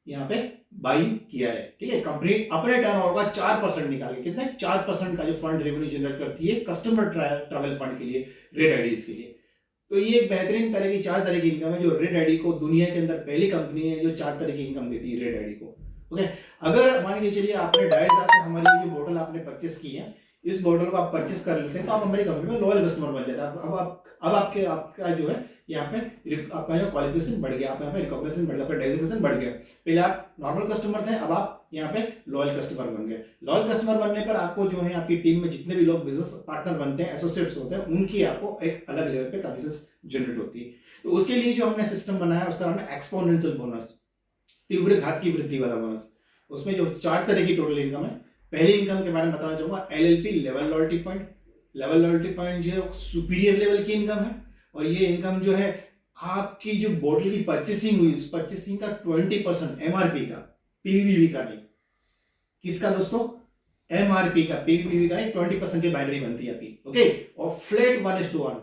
यहाँ पे बाई किया है, ठीक है। कंपनी अपने टर्नओवर का 4% निकाल के, कितना 4% का जो फंड रेवेन्यू जनरेट करती है कस्टमर ट्रैवल फंड के लिए, रेड आईडीज के लिए। तो ये एक बेहतरीन तरह की 4 तरह की इनकम है जो रेड आईडी को, दुनिया के अंदर पहली कंपनी है जो 4 तरह की इनकम देती है रेड आईडी को। ओके, अगर मान के चलिए आपने 2,500 से हमारी जो बोतल आपने परचेस की है, इस बोतल को आप परचेस कर लेते हैं, तो आप हमारी कंपनी में लॉयल कस्टमर बन जाते हैं। अब आपका जो है यहाँ पे आपका जो क्वालिफिकेशन बढ़ गया, आप यहाँ पे रिकॉग्निशन बढ़ गया, आपका डेजिग्नेशन बढ़ गया। पहले आप नॉर्मल कस्टमर थे, अब आप यहाँ पे लॉयल कस्टमर बन गए। लॉयल कस्टमर बनने पर आपको जो है आपकी टीम में जितने भी लोग बिजनेस पार्टनर बनते हैं, एसोसिएट्स होते हैं, उनकी आपको एक अलग लेवल पे कमीशन जनरेट होती है। तो उसके लिए जो हमने सिस्टम बनाया उसका नाम है एक्सपोनेंशियल बोनस, तीव्र घात की वृद्धि वाला बोनस। उसमें जो 4 तरह की टोटल इनकम है, पहली इनकम के बारे में बताना चाहूंगा, LLP level loyalty point. Level loyalty point जो है सुपीरियर लेवल की इनकम है, और ये इनकम जो है आपकी जो बोतल की परचेसिंग हुई, उस परचेसिंग का 20% MRP का, PVPV का नहीं। किसका दोस्तों? MRP का, PVPV का नहीं, 20% की बाइनरी बनती है आपकी। ओके, और फ्लैट 1:1,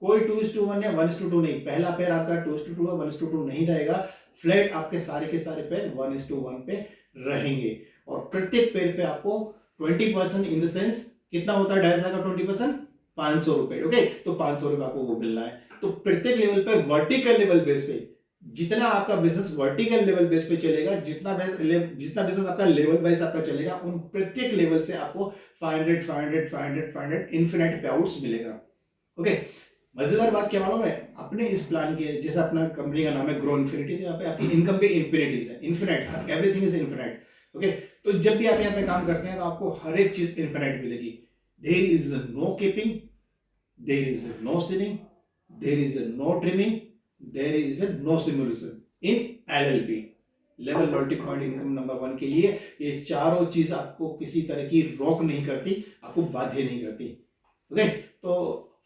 कोई 2:1 या 1:2 नहीं। पहला पेयर आपका 2:2 या 1:2 नहीं रहेगा, फ्लैट आपके सारे के सारे पेयर 1:1 पे रहेंगे। और प्रत्येक पेयर पे आपको 20% इन द सेंस कितना होता है 2,500 का 20%, 500 रुपए। ओके, तो 500 रुपए आपको वो मिलना है। तो प्रत्येक लेवल पे, वर्टिकल लेवल बेस पे, जितना आपका बिजनेस वर्टिकल लेवल बेस पे चलेगा, जितना बिजनेस आपका लेवल वाइज आपका चलेगा, उन प्रत्येक लेवल से आपको 500 इन्फिनिट पे आउट्स मिलेगा। ओके, मजेदार बात क्या मालूम है, अपने इस प्लान के, जैसे अपना कंपनी का नाम है ग्रो इन्फिनिटी, तो यहाँ पे आपकी इनकम पे इन्फिनिटीज है, infinite, everything is infinite. Okay, तो जब भी आप यहाँ पे काम करते हैं तो आपको हर एक चीज इन्फिनिट मिलेगी। There is no keeping, there is no ceiling, there is no trimming, there is no simulation in LLP, level loyalty point income number 1 के लिए। ये चारों चीज आपको किसी तरह की रोक नहीं करती, आपको बाध्य नहीं करती। ओके, तो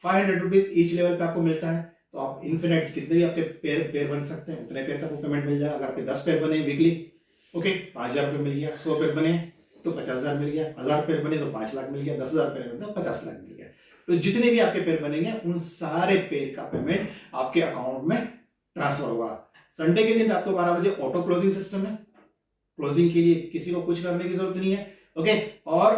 500 रुपीज ईच लेवल पे आपको मिलता है, तो आप इन्फिनिट कितने भी आपके पेयर बन सकते हैं, उतने पेयर तक आपको पेमेंट मिल जाएगा। अगर आपके 10 पेयर बने वीकली, ओके, 5,000 रुपये मिल गया। 100 पेयर बने तो 50,000 मिल गया। 1,000 पेयर बने तो 5 लाख मिल गया। 10,000 पेयर बने तो 50 लाख मिल गया। तो जितने भी आपके पेयर बनेंगे, उन सारे पेयर का पेमेंट आपके अकाउंट में ट्रांसफर होगा। संडे के दिन रात को 12 बजे ऑटो क्लोजिंग सिस्टम है, क्लोजिंग के लिए किसी को कुछ करने की जरूरत नहीं है। ओके, और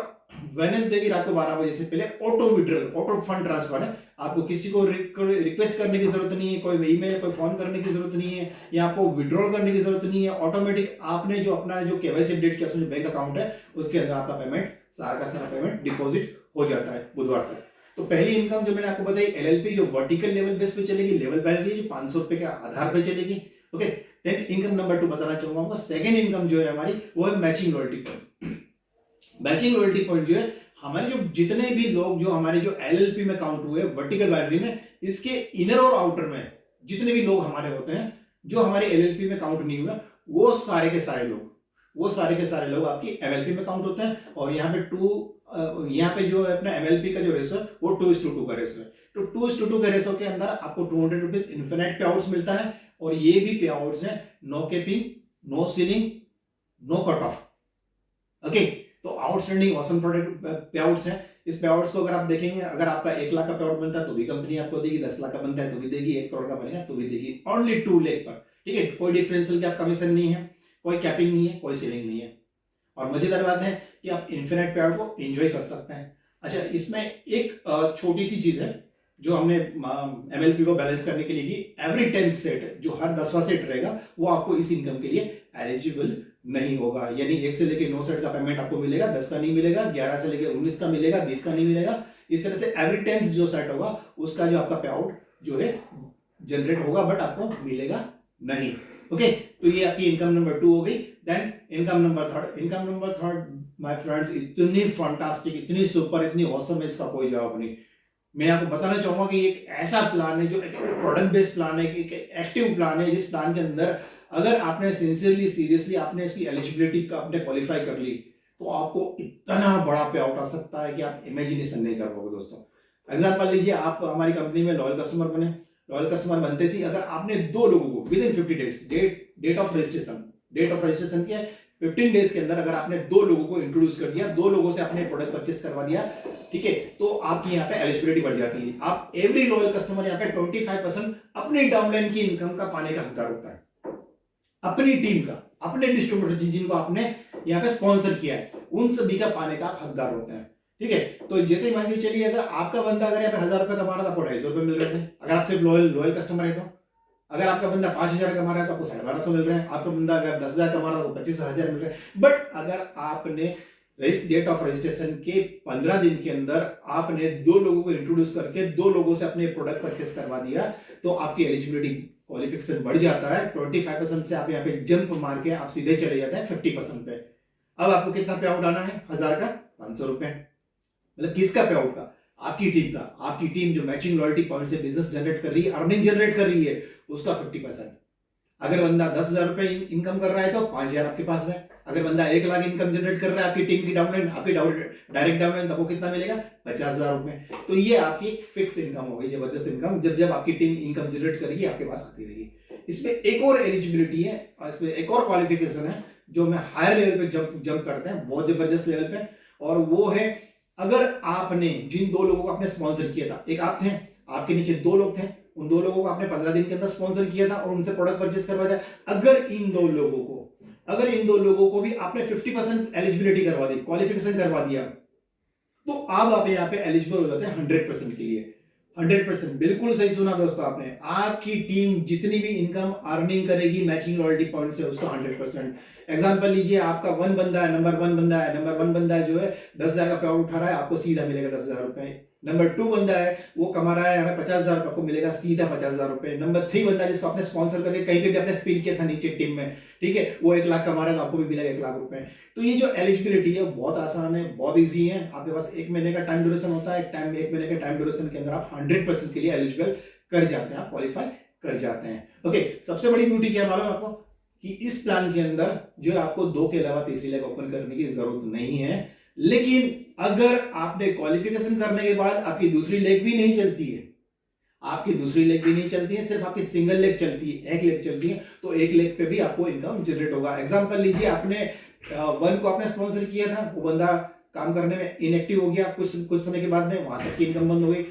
वेडनेसडे की रात को 12 बजे से पहले auto withdrawal, auto fund transfer है। आपको किसी को रिक्वेस्ट करने की जरूरत नहीं है, कोई ईमेल, कोई फोन करने की जरूरत नहीं है, या आपको विड्रॉल करने की जरूरत नहीं है। ऑटोमेटिक आपने जो अपना जो केवाईसी अपडेट किया उसमें जो बैंक अकाउंट है उसके अंदर आपका पेमेंट, सारा का सारा पेमेंट डिपॉजिट हो जाता है बुधवार तक। तो पहली इनकम जो मैंने आपको बताई एलएलपी, जो वर्टिकल लेवल बेस पे चलेगी, लेवल वैलिडिटी 500 रुपए के आधार पे चलेगी। ओके, देन इनकम नंबर 2 बताना चाहूंगा। सेकंड इनकम जो है हमारी वो है matching royalty point. Matching royalty point जो है हमारे जो जितने भी लोग जो हमारे जो एलएलपी में काउंट हुए वर्टिकल वैलिडिटी में, इसके इनर और आउटर में जितने भी लोग हमारे होते हैं जो हमारे एलएलपी में काउंट नहीं हुए, वो सारे के सारे लोग आपकी एमएलपी में काउंट होते हैं। और यहाँ पे यहाँ पे जो है अपना एमएलपी का जो रेशो है वो 2:2 का रेशो है। तो 2:2 के रेशो के अंदर आपको 200 रुपीज इन्फिनिट पे आउट्स मिलता है। और ये भी पे आउट्स है no capping, no ceiling, no cut off. Okay, तो outstanding awesome product payouts है। इस पे आउट्स को अगर आप देखेंगे, अगर आपका 1 लाख का पे आउट बनता है तो भी कंपनी आपको देगी, 10 लाख का बनता है तो भी देगी, 1 करोड़ का बनेगा तो भी देगी, ओनली 2 लाख पर। ठीक है, कोई डिफरेंशियल का कमीशन नहीं है, कोई कैपिंग नहीं है, कोई सीलिंग नहीं है। और मजेदार बात है कि आप इन्फिनिट पे आउट को एंजॉय कर सकते हैं। अच्छा, इसमें एक छोटी सी चीज है जो हमने एमएलपी को बैलेंस करने के लिए की, एवरी 10th सेट जो हर 10वां सेट रहेगा वो आपको इस इनकम के लिए एलिजिबल नहीं होगा। यानी 1 से लेके 9 सेट का पेमेंट आपको मिलेगा, 10 का नहीं मिलेगा, 11 से लेके 19 का मिलेगा, 20 का नहीं मिलेगा। इस तरह से एवरी 10th जो सेट होगा उसका जो आपका पे आउट जो है जनरेट होगा, बट आपको मिलेगा नहीं। ओके, तो ये आपकी इनकम नंबर 2 हो गई। Then income number third my friends इतनी फैंटास्टिक, इतनी सुपर, इतनी ऑसम है, इसका कोई जवाब नहीं। मैं आपको बताना चाहूंगा कि एक ऐसा प्लान है जो एक प्रोडक्ट बेस्ड प्लान है, एक एक्टिव प्लान है, जिस प्लान के अंदर अगर आपने सिंसियरली सीरियसली आपने इसकी एलिजिबिलिटी का आपने क्वालिफाई कर ली तो आपको इतना बड़ा पे आउट आ सकता है कि आप इमेजिनेशन नहीं कर पाओगे। दोस्तों एग्जांपल लीजिए, आप हमारी कंपनी में लॉयल कस्टमर बने। लॉयल कस्टमर बनते ही अगर आपने 2 लोगों को within 50 days, date of registration की है, 15 डेज के अंदर अगर आपने 2 लोगों को इंट्रोड्यूस कर दिया, 2 लोगों से आपने प्रोडक्ट परचेस करवा दिया, ठीक है, तो आपकी यहाँ पे एलिजिबिलिटी बढ़ जाती है। आप एवरी लॉयल कस्टमर यहाँ पे 25% अपनी डाउनलाइन की इनकम का पाने का हकदार होता है, अपनी टीम का, अपने डिस्ट्रीब्यूटर जिनको आपने यहाँ पे स्पॉन्सर किया है, उन सभी का पाने का आप हकदार होते हैं। ठीक है, तो जैसे ही मान के चलिए अगर आपका बंदा अगर यहाँ पे 1000 रुपए कमा रहा था, आपको 250 रुपए मिल रहे थे। अगर आप सिर्फ लॉयल कस्टमर है तो अगर आपका बंदा 5000 कमा रहा है तो आपको 1250 मिल रहे हैं। आपका बंदा अगर 10,000 कमा रहा है तो 25,000 मिल रहे हैं। बट अगर आपने डेट ऑफ रजिस्ट्रेशन के 15 दिन के अंदर आपने 2 लोगों को इंट्रोड्यूस करके 2 लोगों से अपने प्रोडक्ट परचेस करवा दिया, तो आपकी एलिजिबिलिटी क्वालिफिकेशन बढ़ जाता है। 25% से आप यहाँ पे जंप मार के आप सीधे चले जाते हैं 50% पे। अब आपको कितना पे आउट आना है? 1000 का 500 रुपए। मतलब किसका पे आउट का? आपकी टीम का। आपकी टीम जो मैचिंग लॉयल्टी पॉइंट से बिजनेस जनरेट कर रही है, अर्निंग जनरेट कर रही है, उसका 50%। अगर बंदा 10,000 रुपए इनकम कर रहा है तो 5,000 आपके पास में। अगर बंदा 1 लाख इनकम जनरेट कर रहा है आपकी टीम की डाउनलाइन, आपकी डायरेक्ट डाउनलाइन, तो आपको कितना मिलेगा? 50,000 रुपए। तो ये आपकी एक फिक्स इनकम हो गई, जबरदस्त इनकम। जब आपकी टीम इनकम जनरेट करेगी आपके पास आती रहेगी। इसमें एक और एलिजिबिलिटी है और इसमें एक और क्वालिफिकेशन है जो मैं हायर लेवल पे जंप करते हैं, बहुत जबरदस्त लेवल पे, और वो है अगर आपने जिन 2 लोगों को आपने स्पॉन्सर किया था, एक आप थे, आपके नीचे 2 लोग थे, उन 2 लोगों को आपने 15 दिन के अंदर स्पॉन्सर किया था और उनसे प्रोडक्ट परचेस करवाया। अगर इन 2 लोगों को भी आपने 50% एलिजिबिलिटी करवा दी, क्वालिफिकेशन करवा दिया, तो अब आप यहाँ पे एलिजिबल हो जाते हैं 100% के लिए। 100%, बिल्कुल सही सुना दोस्तों आपने। आपकी टीम जितनी भी इनकम अर्निंग करेगी मैचिंग लॉयल्टी पॉइंट से, उसका 100%। एग्जांपल लीजिए, आपका नंबर 1 बंदा जो है 10,000 का पे आउट उठा रहा है, आपको सीधा मिलेगा 10,000 रुपए। नंबर 2 बंदा है, वो कमा रहा है हमें 50,000 रुपए, आपको मिलेगा सीधा 50,000 रुपए। नंबर 3 बंदा जिसको आपने स्पॉन्सर करके कहीं पे भी आपने स्पिल किया था नीचे टीम में, ठीक है, वो 1 लाख कमा रहा है तो आपको भी मिलेगा 1 लाख रुपए। तो ये जो एलिजिबिलिटी है बहुत आसान है, बहुत ईजी है। आपके पास 1 महीने का टाइम ड्यूरेशन होता है। 1 महीने के टाइम ड्यूरेशन के अंदर आप 100% के लिए एलिजिबल कर जाते हैं, आप क्वालिफाई कर जाते हैं। ओके, सबसे बड़ी ब्यूटी क्या है मालूम आपको? कि इस प्लान के अंदर जो आपको 2 के अलावा तीसरी लेग ओपन करने की जरूरत नहीं है। लेकिन अगर आपने क्वालिफिकेशन करने के बाद आपकी दूसरी लेग भी नहीं चलती है, सिर्फ आपकी सिंगल लेग चलती है, 1 लेग चलती है, तो 1 लेग पे भी आपको इनकम जनरेट होगा। एग्जांपल लीजिए, आपने 1 को आपने स्पॉन्सर किया था, वो बंदा काम करने में इनएक्टिव हो गया, कुछ समय के बाद में वहां से इनकम बंद हो गई।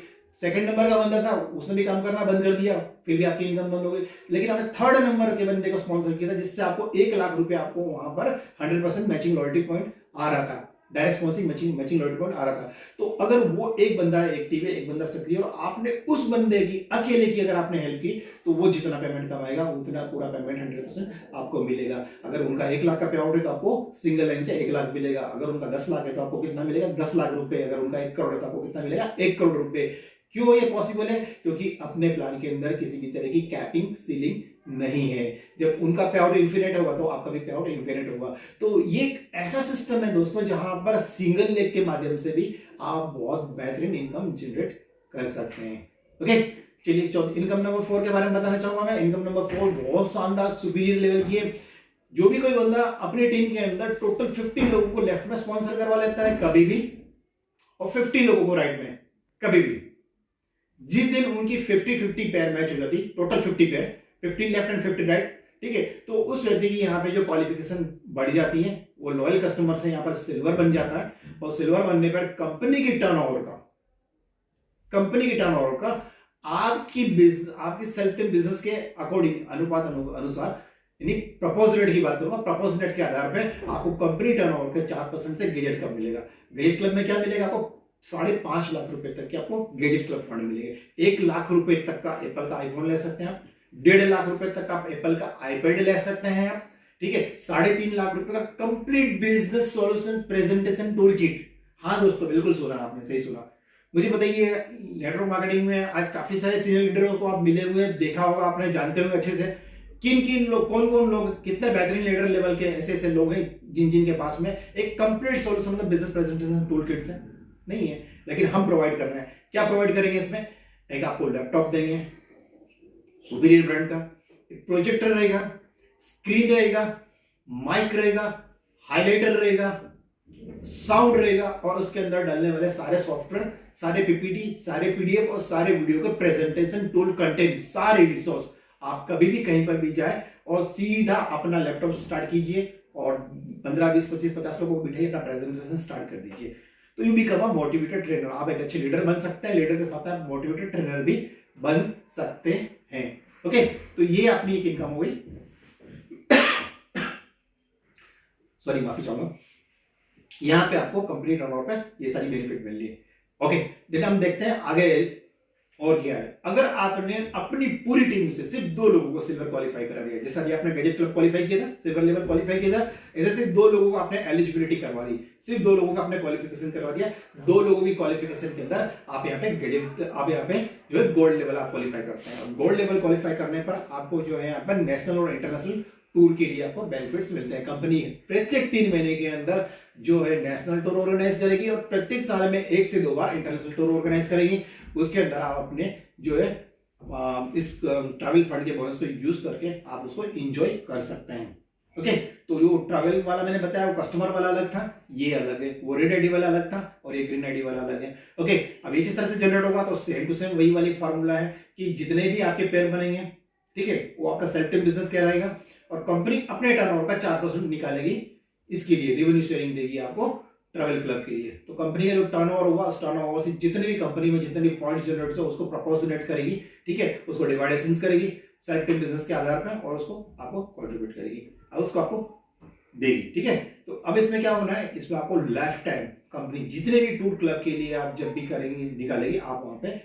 सेकंड नंबर का बंदा था, उसने भी काम करना बंद कर दिया, फिर भी आपकी इनकम बंद हो गई। लेकिन आपने 3rd नंबर के बंदे को स्पॉन्सर किया था, जिससे आपको 1 लाख रुपए आपको वहां पर 100% मैचिंग लॉयल्टी पॉइंट आ रहा था। डायरेक्ट स्पॉन्सिंग मैचिंग लॉयल्टी पॉइंट आ रहा था। तो अगर वो एक बंदा एक्टिव है, एक बंदा सक्रिय, और आपने उस बंदे की अकेले की अगर आपने हेल्प की, तो वो जितना पेमेंट कमाएगा उतना पूरा पेमेंट 100% आपको मिलेगा। अगर उनका 1 लाख का पे आउट है तो आपको सिंगल लाइन से 1 लाख मिलेगा। अगर उनका 10 लाख है तो आपको कितना मिलेगा? 10 लाख रुपए। अगर उनका 1 करोड़ है तो आपको कितना मिलेगा? 1 करोड़ रुपए। क्यों ये पॉसिबल है? क्योंकि अपने प्लान के अंदर किसी भी तरह की कैपिंग सीलिंग नहीं है। जब उनका पे आउट इन्फिनिट होगा तो आपका भी पे आउट इन्फिनिट होगा। तो ये एक ऐसा सिस्टम है दोस्तों जहां पर सिंगल लेग के माध्यम से भी आप बहुत बेहतरीन इनकम जनरेट कर सकते हैं। ओके, चलिए इनकम नंबर 4 के बारे में बताना चाहूंगा मैं। इनकम नंबर 4 बहुत शानदार सुपीरियर लेवल की है। जो भी कोई बंदा अपनी टीम के अंदर टोटल 50 लोगों को लेफ्ट में स्पॉन्सर करवा लेता है कभी भी, और 50 लोगों को राइट में कभी भी, जिस दिन उनकी 50-50 पेयर मैच हो जाती, total 50 pair, 50 left and 50 right, ठीक है, तो उस व्यक्ति की यहाँ पे जो क्वालिफिकेशन बढ़ जाती है, वो लॉयल कस्टमर से यहाँ पर सिल्वर बन जाता है। और सिल्वर बनने पर कंपनी की टर्नओवर का आपकी सेल्फ टेम बिजनेस के अकॉर्डिंग अनुसार, यानी प्रपोजनेट की बात करूंगा, प्रपोजनेट के आधार पर आपको कंपनी टर्नओवर के 4% से गेजेट क्लब मिलेगा। गेजेट क्लब में क्या मिलेगा? आपको 5.5 लाख रुपए तक के आपको गेजेट क्लब फंड मिलेंगे। 1 लाख रुपए तक का एप्पल का आईफोन ले सकते हैं आप। 1.5 लाख रुपए तक आप एप्पल का आईपैड ले सकते हैं आप, ठीक है। 3.5 लाख रुपए का complete business solution presentation tool kit. हाँ दोस्तों, बिल्कुल सुना आपने, सही सुना। मुझे बताइए, नेटवर्क मार्केटिंग में आज काफी सारे सीनियर लीडरों को आप मिले हुए, देखा होगा आपने, जानते होंगे अच्छे से किन लोग, कौन लोग, कितने बेहतरीन लीडर लेवल के ऐसे लोग हैं जिनके पास में एक कंप्लीट सॉल्यूशन मतलब बिजनेस प्रेजेंटेशन टूल किट्स है। नहीं है, लेकिन हम प्रोवाइड कर रहे हैं। क्या प्रोवाइड करेंगे इसमें? एक आपको लैपटॉप देंगे सुपीरियर ब्रांड का, एक प्रोजेक्टर रहेगा, स्क्रीन रहेगा, माइक रहेगा, हाइलाइटर रहेगा, साउंड रहेगा, और उसके अंदर डालने वाले सारे सॉफ्टवेयर, सारे पीपीटी, सारे पीडीएफ और सारे वीडियो के प्रेजेंटेशन टूल कंटेंट, सारे रिसोर्स। आप कभी भी कहीं पर भी जाए और सीधा अपना लैपटॉप स्टार्ट कीजिए और 15, 20, 25, 50 लोगों को बिठाइए, अपना प्रेजेंटेशन स्टार्ट कर दीजिए। तो you become a motivated trainer. आप एक अच्छे लीडर बन सकते हैं, लीडर के साथ आप मोटिवेटेड ट्रेनर भी बन सकते हैं। ओके, तो ये अपनी एक इनकम हो गई। सॉरी, माफी चाहूंगा। यहां पे आपको कंपनी टर्नओवर पे ये सारी बेनिफिट मिल रही है। ओके, देखिए हम देखते हैं आगे और क्या है। अगर आपने अपनी पूरी टीम से सिर्फ 2 लोगों को सिल्वर क्वालिफाई करा दिया, जैसा कि आपने गेजेट क्लब क्वालिफाई किया था, सिल्वर लेवल क्वालिफाई किया था, ऐसे सिर्फ 2 लोगों को आपने एलिजिबिलिटी करवा दी, सिर्फ 2 लोगों का आपने क्वालिफिकेशन करवा दिया। 2 लोगों की क्वालिफिकेशन के अंदर आप यहाँ पे जो है गोल्ड लेवल आप क्वालिफाई करते हैं। और गोल्ड लेवल क्वालिफाई करने पर आपको जो है यहाँ पर नेशनल और इंटरनेशनल टूर के लिए आपको बेनिफिट्स मिलते हैं। कंपनी प्रत्येक 3 महीने के अंदर जो है नेशनल टूर ऑर्गेनाइज करेगी और प्रत्येक साल में 1 से 2 बार इंटरनेशनल टूर ऑर्गेनाइज करेगी। उसके अंदर आप अपने जो है इस ट्रैवल फंड के बोनस को यूज करके आप उसको एंजॉय कर सकते हैं। ओके, तो जो ट्रैवल वाला मैंने बताया वो कस्टमर वाला अलग था, ये अलग है, वो रेड आईडी वाला अलग था और ये ग्रीन आईडी वाला अलग है। ओके, अब ये किस तरह से जनरेट होगा? तो सेम टू सेम वही वाली फॉर्मूला है कि जितने भी आपके पेयर बनेंगे, ठीक है, वो आपका सेल्फ टेम बिजनेस कहलाएगा और कंपनी अपने टर्नओवर का 4% निकालेगी, इसके लिए रेवेन्यू शेयरिंग देगी आपको ट्रैवल क्लब के लिए। तो कंपनी का जो टर्नओवर होगा, उस टर्नओवर से जितने भी कंपनी में जितने भी पॉइंट जनरेट हो उसको प्रपोर्शनेट करेगी, ठीक है, उसको डिवाइडेशन करेगी सेल्फ टेम बिजनेस के आधार पर और उसको आपको कंट्रीब्यूट करेगी और उसको आपको देगी, ठीक है। तो अब इसमें क्या होना है, इसमें आपको लाइफ टाइम कंपनी जितने भी टूर क्लब के लिए आप जब भी करेंगे निकालेगी, आप वहां पे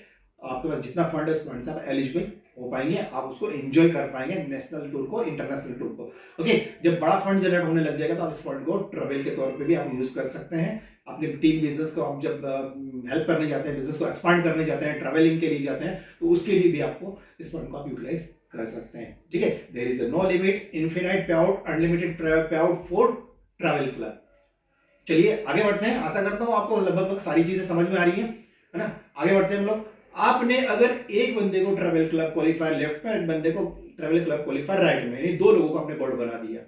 आपके पास जितना फंड है उस फंड से आप एलिजिबल हो पाएंगे, आप उसको एंजॉय कर पाएंगे, नेशनल टूर को, इंटरनेशनल टूर को। ओके, जब बड़ा फंड जनरेट होने लग जाएगा तो आप इस फंड को ट्रैवल के तौर पे भी आप यूज कर सकते हैं। अपने टीम बिजनेस को आप जब हेल्प करने जाते हैं, बिजनेस को एक्सपांड करने जाते हैं, ट्रैवलिंग के लिए जाते हैं, तो उसके लिए भी आपको इस फंड को आप यूटिलाइज कर सकते हैं, ठीक है। There is no limit, infinite payout, unlimited payout for travel club. चलिए आगे बढ़ते हैं। आशा करता हूं आपको लगभग सारी चीजें समझ में आ रही है ना। आगे बढ़ते हैं हम लोग। आपने अगर एक बंदे को ट्रैवल क्लब क्वालिफायर लेफ्ट में, एक बंदे को ट्रैवल क्लब क्वालिफायर राइट में, यानी 2 लोगों को आपने गोल्ड बना दिया,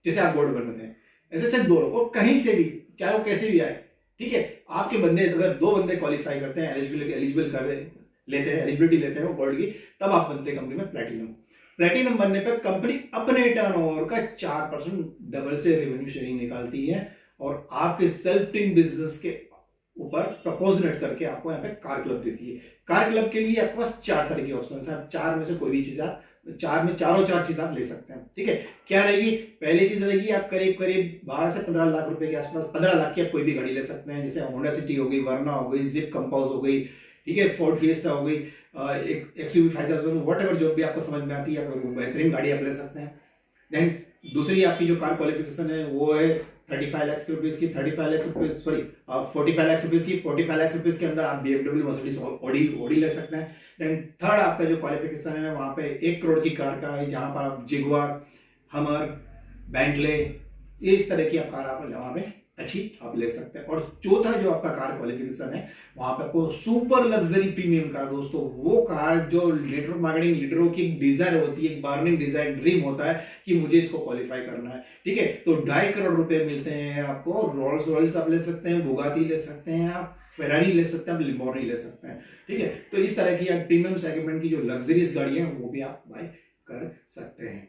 जैसे आप गोल्ड बनते हैं, ऐसे सिर्फ 2 लोग, कहीं से भी, चाहे वो कैसे भी आए, ठीक है। आपके बंदे अगर 2 बंदे क्वालिफाई करते हैं, एलिजिबल कर लेते हैं, एलिजिबिलिटी लेते हैं वो गोल्ड की, तब आप बनते हैं कंपनी में प्लेटिनम बनने पर कंपनी अपने टर्नओवर का 4% डबल से रेवेन्यू शेयरिंग निकालती है और आपके सेल्फ टेम बिजनेस के ऊपर प्रपोजनेट करके आपको यहाँ पे कार क्लब देती है। कार क्लब के लिए आपके पास 4 तरह के ऑप्शन है, 4 में से कोई भी चीज आप चारों चार चीज आप ले सकते हैं। ठीक है, क्या रहेगी? पहली चीज रहेगी आप करीब करीब 12 से 15 लाख रुपए के आसपास, 15 लाख की आप कोई भी गाड़ी ले सकते हैं, जैसे होंडा सिटी हो गई, वरना हो गई, जिप कंपास हो गई, ठीक है, फोर्ड फिएस्टा हो गई, एक एक्सयूवी 5000, वट एवर जो भी आपको समझ में आती है, बेहतरीन गाड़ी आप ले सकते हैं। देन दूसरी आपकी जो कार क्वालिफिकेशन है वो है 35 लाख रुपीज की, 35 lakh rupees, sorry 45 lakh rupees की। 45 लाख रुपीज के अंदर आप BMW, मर्सिडीज, ऑडी ले सकते हैं। देन थर्ड आपका जो क्वालिफिकेशन है वहां पे 1 करोड़ की कार का है, जहां पर आप जिगुआर, हमर, बेंटले, इस तरह की आप कार आप वहां पे अच्छी आप ले सकते हैं। और चौथा जो आपका कार क्वालिफिकेशन है वहां पे आपको सुपर लग्जरी प्रीमियम कार, दोस्तों वो कार जो लीडर मार्केटिंग लीडरों की डिजायर होती है, एक बर्निंग डिजायर ड्रीम होता है कि मुझे इसको क्वालिफाई करना है। ठीक है, तो 2.5 करोड़ रुपए मिलते हैं आपको। रोल्स रॉयल्स आप ले सकते हैं, बुगाटी ले सकते हैं, आप फेरारी ले सकते हैं, आप लिम्बोर्गिनी ले सकते हैं। ठीक है, तो इस तरह की आप प्रीमियम सेगमेंट की जो लग्जरीज गाड़ी है वो भी आप बाय कर सकते हैं।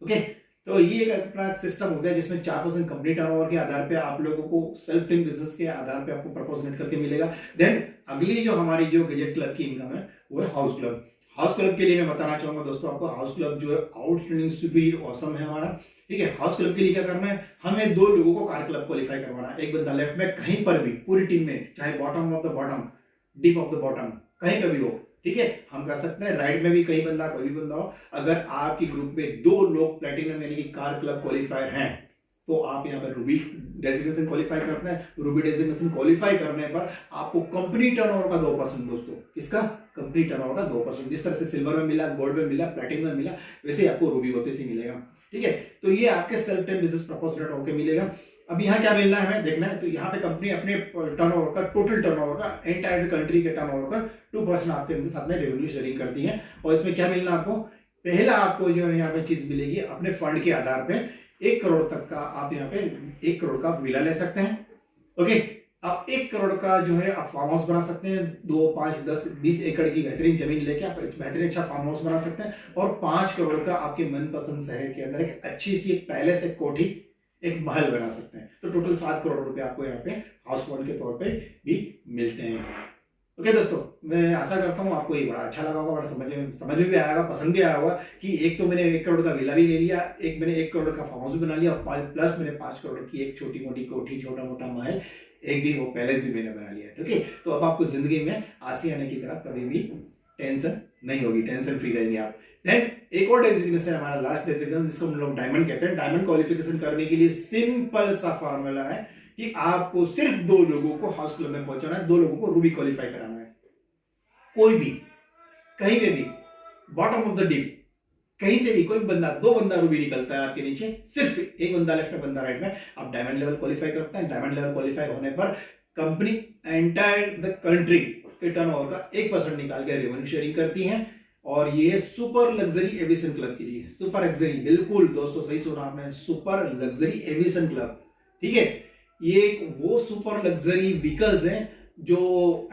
ओके, तो ये एक अपना सिस्टम हो गया जिसमें 4% कंपनी टर्नओवर के आधार पे आप लोगों को सेल्फ टेक बिजनेस के आधार पे आपको प्रपोज नेट करके मिलेगा। देन अगली जो हमारी जो गैजेट क्लब की इनकम है वो है हाउस क्लब। हाउस क्लब के लिए मैं बताना चाहूंगा दोस्तों आपको, हाउस क्लब जो है आउटस्टैंडिंग सुपीरियर ऑसम है हमारा। ठीक है, हाउस क्लब के लिए क्या करना है, हमें 2 लोगों को कार क्लब क्वालिफाई करवाना है। एक बंदा लेफ्ट में कहीं पर भी पूरी टीम में, चाहे bottom of the bottom, deep of the bottom, कहीं पर भी हो, ठीक है, हम कर सकते हैं। राइट में भी कहीं बंदा, कोई भी बंदा हो, अगर आपकी ग्रुप में 2 लोग प्लेटिनम यानी कि कार क्लब क्वालिफायर हैं तो आप यहाँ पर रूबी डेजिग्नेशन क्वालिफाई करते हैं। रूबी डेजिग्नेशन क्वालिफाई करने पर आपको कंपनी टर्नओवर का 2%, दोस्तों किसका? कंपनी टर्नओवर का 2%। जिस तरह से सिल्वर में मिला, गोल्ड में मिला, प्लेटिनम में मिला, वैसे आपको रूबी होते से मिलेगा। ठीक है, तो ये आपके self time business propose rate होकर मिलेगा। अब यहाँ क्या मिलना है हमें देखना है, तो यहाँ पे कंपनी अपने टर्नओवर का, टोटल टर्नओवर का, एंटायर कंट्री के टर्नओवर का 2% आपके साथ में रेवेन्यू शेयरिंग करती है। और इसमें क्या मिलना आपको, पहला आपको जो है यहाँ पे चीज मिलेगी, अपने फंड के आधार पे 1 करोड़ तक का आप यहाँ पे 1 करोड़ का विला ले सकते हैं। ओके, आप 1 करोड़ का जो है आप फार्म हाउस बना सकते हैं। 2, 5, 10, 20 एकड़ की बेहतरीन जमीन लेके आप बेहतरीन अच्छा फार्म हाउस बना सकते हैं। और 5 करोड़ का आपके मनपसंद शहर के अंदर एक अच्छी सी एक पैलेस, एक कोठी, एक महल बना सकते हैं। तो टोटल 7 करोड़ रुपए आपको यहाँ पे हाउस फंड के तौर पे भी मिलते हैं। ओके दोस्तों, मैं आशा करता हूँ आपको ये बड़ा अच्छा लगा होगा, बड़ा समझ में भी आएगा, पसंद भी आया होगा कि एक तो मैंने 1 करोड़ का विला भी ले लिया, एक मैंने 1 करोड़ का फार्म हाउस भी बना लिया, और प्लस मैंने 5 करोड़ की एक छोटी मोटी कोठी, छोटा मोटा महल, एक भी वो पैलेस भी मैंने बना लिया। ठीक है, तो अब आपको जिंदगी में आसी आने की तरफ कभी भी टेंशन नहीं होगी, टेंशन फ्री रहेंगे आप। देन एक और डेजिग्नेशन है हमारा, लास्ट डेजिग्नेशन, जिसको हम लोग डायमंड कहते हैं। डायमंड क्वालिफिकेशन करने के लिए सिंपल सा फॉर्मूला है कि आपको सिर्फ 2 लोगों को हाउस क्लब में पहुंचाना है, 2 लोगों को रूबी क्वालिफाई कराना है। कोई भी, कहीं पे भी, बॉटम ऑफ द डीप, कहीं से भी कोई बंदा, 2 बंदा रूबी निकलता है आपके नीचे, सिर्फ एक बंदा लेफ्ट में, बंदा राइट में, आप डायमंड लेवल क्वालिफाई करते हैं। डायमंड लेवल क्वालिफाई होने पर कंपनी एंटायर द कंट्री के टर्नओवर का 1% निकाल के रेवेन्यू शेयरिंग करती है। और ये सुपर लग्जरी एविएशन क्लब के लिए, सुपर लग्जरी, बिल्कुल दोस्तों सही सुना आपने, सुपर लग्जरी एविएशन क्लब। ठीक है, ये वो सुपर लग्जरी व्हीकल्स हैं जो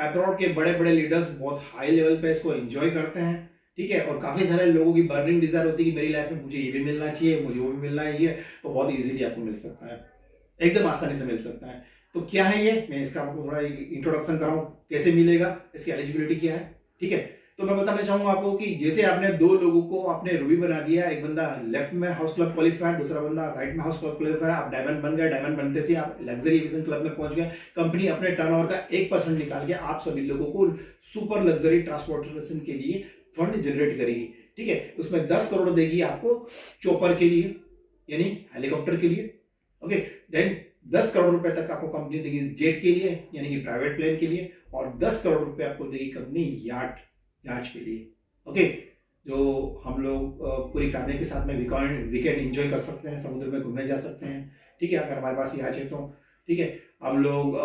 अब्रॉड के बड़े बड़े लीडर्स बहुत हाई लेवल पे इसको एंजॉय करते हैं। ठीक है, और काफी सारे लोगों की बर्निंग डिजायर होती है कि मेरी लाइफ में मुझे ये भी मिलना चाहिए, मुझे वो भी मिलना है, ये तो बहुत इजीली आपको मिल सकता है, एकदम आसानी से मिल सकता है। तो क्या है ये, मैं इसका आपको थोड़ा इंट्रोडक्शन कराऊं, कैसे मिलेगा, इसकी एलिजिबिलिटी क्या है। ठीक है, तो मैं बताना चाहूंगा आपको कि जैसे आपने 2 लोगों को आपने रूबी बना दिया, एक बंदा लेफ्ट में हाउस क्लब क्वालिफाइड, दूसरा बंदा राइट में हाउस क्लब क्वालिफाइड, आप डायमंड बन गए। डायमंड बनते से आप लग्जरी एविएशन क्लब में पहुंच गए। कंपनी अपने टर्नओवर का 1% निकाल के आप सभी लोगों को सुपर लग्जरी ट्रांसपोर्टेशन के लिए फंड जनरेट करेगी। ठीक है, उसमें 10 करोड़ देगी आपको चॉपर के लिए, यानी हेलीकॉप्टर के लिए। ओके, देन 10 करोड़ रुपए तक आपको कंपनी देगी जेट के लिए, यानी कि प्राइवेट प्लेन के लिए, और 10 करोड़ रुपए आपको देगी कंपनी याट के लिए। ओके, जो हम लोग पूरी फैमिली के साथ में वीकेंड एंजॉय कर सकते हैं, समुद्र में घूमने जा सकते हैं। ठीक है, अगर हमारे पास याच है तो। ठीक है, हम लोग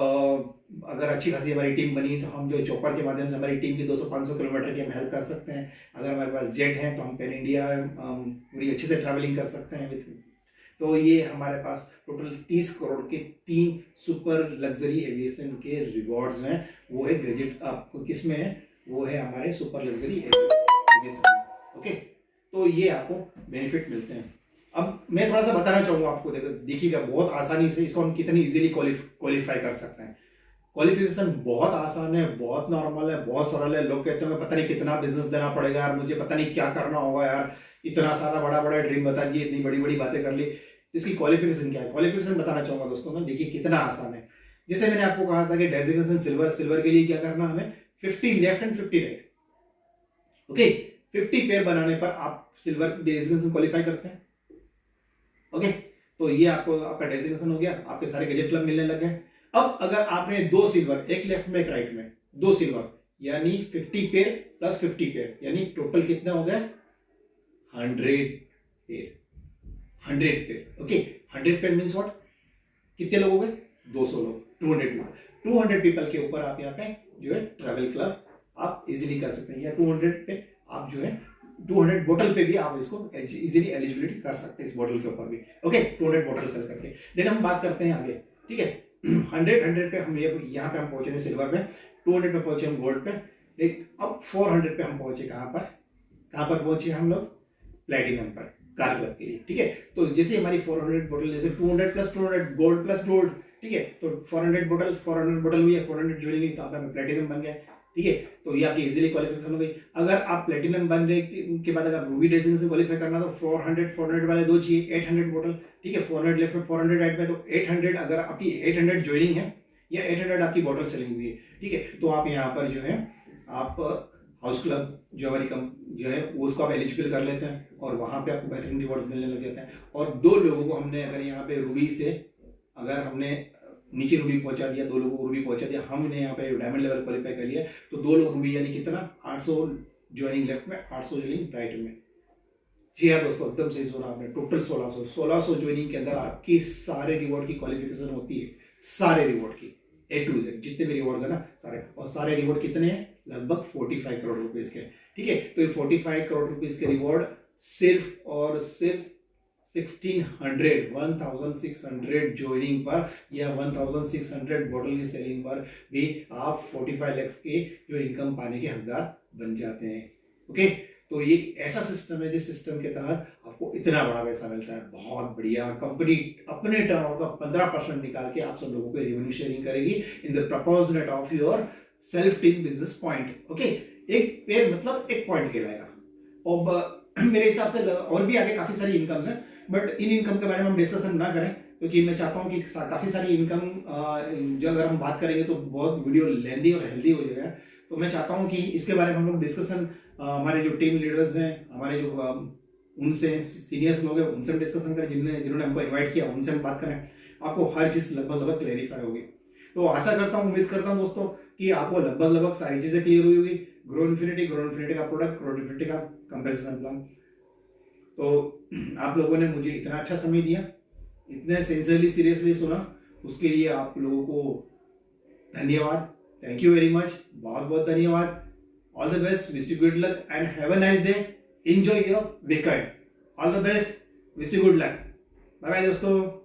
अगर अच्छी खासी हमारी टीम बनी तो हम जो चॉपर के माध्यम से हमारी टीम की 200-500 किलोमीटर की हम हेल्प कर सकते हैं। अगर हमारे पास जेट है तो हम पैन इंडिया पूरी अच्छे से ट्रैवलिंग कर सकते हैं। तो ये हमारे पास टोटल 30 करोड़ के 3 सुपर लग्जरी एविएशन के रिवॉर्ड्स हैं। वो है गैजेट, आपको किस में है, वो है हमारे सुपर लग्जरी एविएशन। ओके, तो ये आपको बेनिफिट मिलते हैं। अब मैं थोड़ा सा बताना चाहूंगा आपको, देखिएगा बहुत आसानी से इसको हम कितनी इजीली क्वालिफाई कर सकते हैं। क्वालिफिकेशन बहुत आसान है, बहुत नॉर्मल है, बहुत सरल है। लोग कहते हैं पता नहीं कितना बिजनेस देना पड़ेगा यार, मुझे पता नहीं क्या करना होगा यार, इतना सारा बड़ा बड़ा ड्रीम बता दिए, इतनी बड़ी बड़ी बातें कर ली। इसकी क्वालिफिकेशन क्या है? क्वालिफिकेशन बताना चाहूंगा दोस्तों मैं, देखिए कितना आसान है। जैसे मैंने आपको कहा था कि डेजिग्नेशन सिल्वर, सिल्वर के लिए क्या करना हमें 50 left and 50 right. Okay, 50 pair बनाने पर आप सिल्वर डेजिग्नेशन क्वालिफाई करते हैं। ओके, तो ये आपको आपका डेजिग्नेशन हो गया, आपके सारे गैजेट क्लब मिलने लग गए। अब अगर आपने 2 सिल्वर, एक लेफ्ट में एक राइट में, 2 सिल्वर यानी 50 पेयर प्लस 50 पेयर यानी टोटल कितना हो गया 100 pair. 100 pair. Okay, 100 pair means what, कितने लोग हो गए 200 लोग, 200 पीपल। 200 पीपल के ऊपर आप यहाँ पे जो है ट्रैवल क्लब आप इजीली कर सकते हैं, या 200 पे आप जो है 200 बोतल पे भी आप इसको इजीली एलिजिबिलिटी कर सकते हैं, इस बोतल के ऊपर भी। ओके, 200 बोतल सेल करके। देन हम बात करते हैं आगे, ठीक है। 100 पे हम यहाँ पे हम पहुंचे थे सिल्वर पे, 200 पे पहुंचे हम गोल्ड पे, लेकिन अब 400 पे हम पहुंचे कहाँ पर पहुंचे हम लोग प्लेटिनम पर, कार क्लब के लिए, ठीक है। तो जैसे हमारी 400 बोतल, जैसे 200 प्लस 200 गोल्ड प्लस गोल्ड, ठीक है, तो 400 बोतल हुई है, 400 जुड़ेगी तो आपका प्लेटिनम बन गया, ठीक है। तो ये आपकी इजीली क्वालिफिकेशन हो गई। अगर आप प्लेटिनम बनने के बाद अगर रूबी डेजिग्नेशन क्वालिफाई करना तो 400 वाले 2 चाहिए, 800 बोतल, ठीक है। 400 लेफ्ट में 400 राइट में, तो 800 अगर आपकी 800 ज्वाइनिंग है या 800 आपकी बोतल सेलिंग हुई है, ठीक है, तो आप यहाँ पर जो है आप हाउस क्लब जो हमारी जो है उसको आप एलिजिबल कर लेते हैं और वहां पे आपको बेहतरीन रिवॉर्ड मिलने लग जाते हैं। और 2 लोगों को हमने अगर यहाँ पे रूबी से अगर हमने नीचे रूबी पहुंचा दिया, 2 लोगों को रूबी पहुंचा दिया, हमने यहाँ पे डायमंड लेवल क्वालिफाई कर लिया, तो 2 लोग रूबी यानी कितना 800 ज्वाइनिंग लेफ्ट में, 800 ज्वाइनिंग राइट में। जी हाँ दोस्तों, एकदम सही सुना आपने, टोटल 1600 ज्वाइनिंग के अंदर आपकी सारे रिवॉर्ड की क्वालिफिकेशन होती है, सारे रिवॉर्ड की A to Z जितने भी रिवॉर्ड्स है ना सारे, और सारे रिवॉर्ड कितने हैं लगभग 45 करोड़ रुपीस के, ठीक है। तो ये 45 करोड़ रुपीस के रिवॉर्ड सिर्फ और सिर्फ 1600 ज्वाइनिंग पर या 1600 बोतल की सेलिंग पर भी आप 45 लाख के जो इनकम पाने के हकदार बन जाते हैं। ओके, तो ये एक ऐसा सिस्टम है जिस सिस्टम के तहत आपको इतना बड़ा पैसा मिलता है। बहुत बढ़िया। कंपनी अपने टर्नओवर का 15% निकाल के आप सब लोगों को रेवेन्यू शेयरिंग करेगी in the proportionate of your self team business point. Okay, एक पेयर मतलब एक पॉइंट कहलाएगा। और मेरे हिसाब से और भी आगे काफी सारी इनकम्स हैं, बट इन इनकम के बारे में हम डिस्कशन ना करें क्योंकि मैं चाहता हूं कि काफी सारी इनकम जो अगर हम बात करेंगे तो बहुत वीडियो लेंदी और हेल्दी हो जाएगा। तो मैं चाहता हूं कि इसके बारे में हम लोग डिस्कशन हमारे जो टीम लीडर्स हैं, हमारे जो उनसे सीनियर्स लोग हैं उनसे डिस्कशन करें, जिन्होंने हमको इन्वाइट किया उनसे हम बात करें, आपको हर चीज लगभग क्लैरिफाई होगी। तो आशा करता हूँ, उम्मीद करता हूँ दोस्तों कि आपको लगभग सारी चीजें क्लियर हुई होगी। ग्रो इन्फिनिटी का प्रोडक्ट, ग्रो इन्फिनिटी का कंपेंसेशन प्लान। तो आप लोगों ने मुझे इतना अच्छा समय दिया, इतने सिंसियरली सीरियसली सुना, उसके लिए आप लोगों को धन्यवाद। थैंक यू वेरी मच, बहुत बहुत धन्यवाद। All the best, wish you good luck and have a nice day. Enjoy your weekend. All the best, wish you good luck. Bye bye दोस्तों।